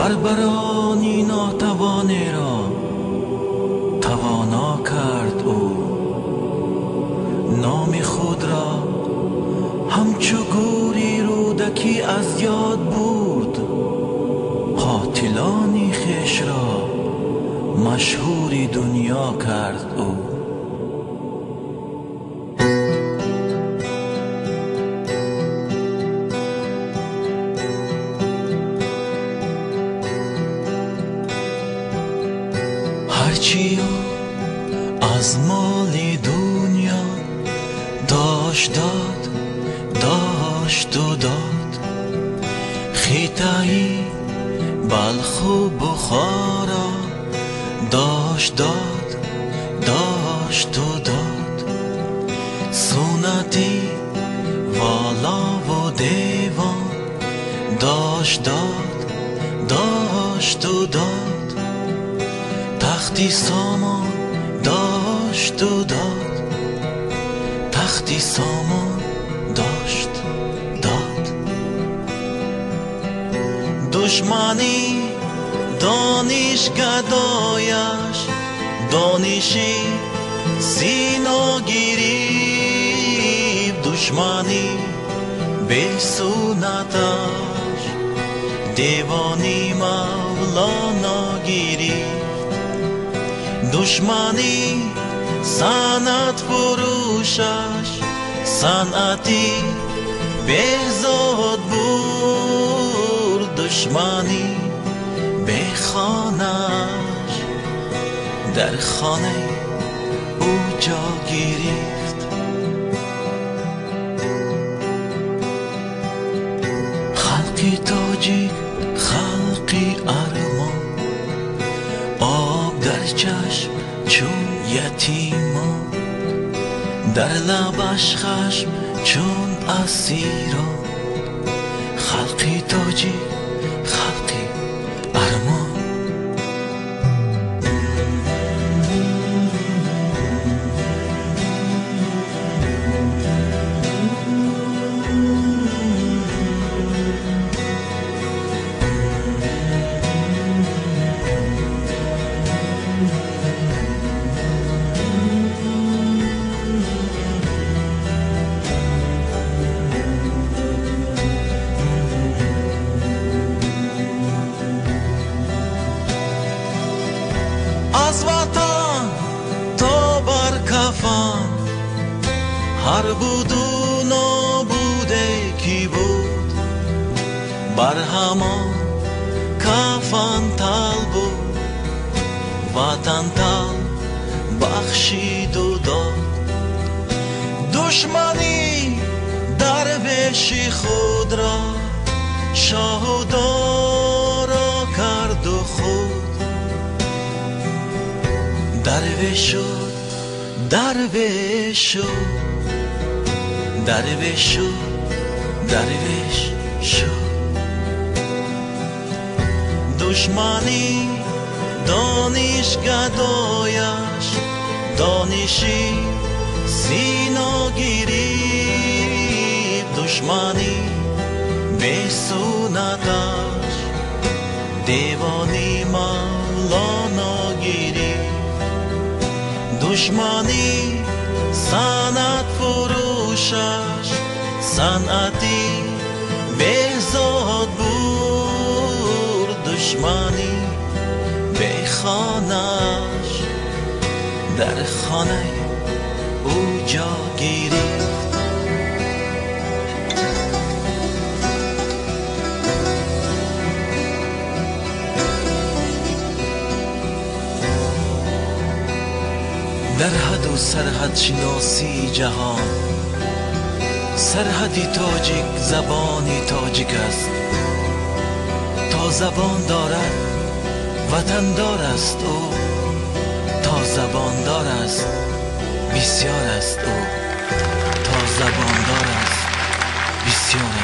بربرانی ناتوانی را توانا کرد او. نام خود را همچو گوری رودکی از یاد برد. قاتلانی خویش را مشهوری دنیا کرد او. هرچی از مال دنیا داشت و داد، خیتایی بلخ و بخارا داشت و داد، سنتی والا و دیوان داشت و داد، تختی سامان داشت و داد، تختی سامان داشت داد. دشمنی دانش گدایش دانشی سینا گریب، دشمنی به سنتش دیوانی مولانا گریب. دشمنی صنعت فروشش صنعتی بهزاد بود، دشمنی به خانش در خانه او جا گرفت. خلقی تاجیک خلقی ارمان، آب در چشم چون یتیمان، در لبش خشم چون اسیران. خلقی تاجیک خلقی ارمان. از وطن تا بر کفن هر بود و نابوده کی بود، بر همان کفن تل بود، وطن تل بخشید و داد. دشمنی درویشی خود را شاهدارا کرد و خود درویش شد، درویش شد، درویش شد، درویش شد. دشمنی دانش گدایش دانشی سینا گریب، دشمنی به سنتش دیوانی مولانا گریب. دشمنی صنعت فروشش صنعتی بهزاد بود، دشمنی به خانش در خانه او جا گرفت. در حد و سرحد شناسی جهان، سرحدی تاجیک زبانی تاجیک است. تا زبان دارد وطن دار است او، تا زبان دار است بسیار است او، تا زبان دار است بسیار است.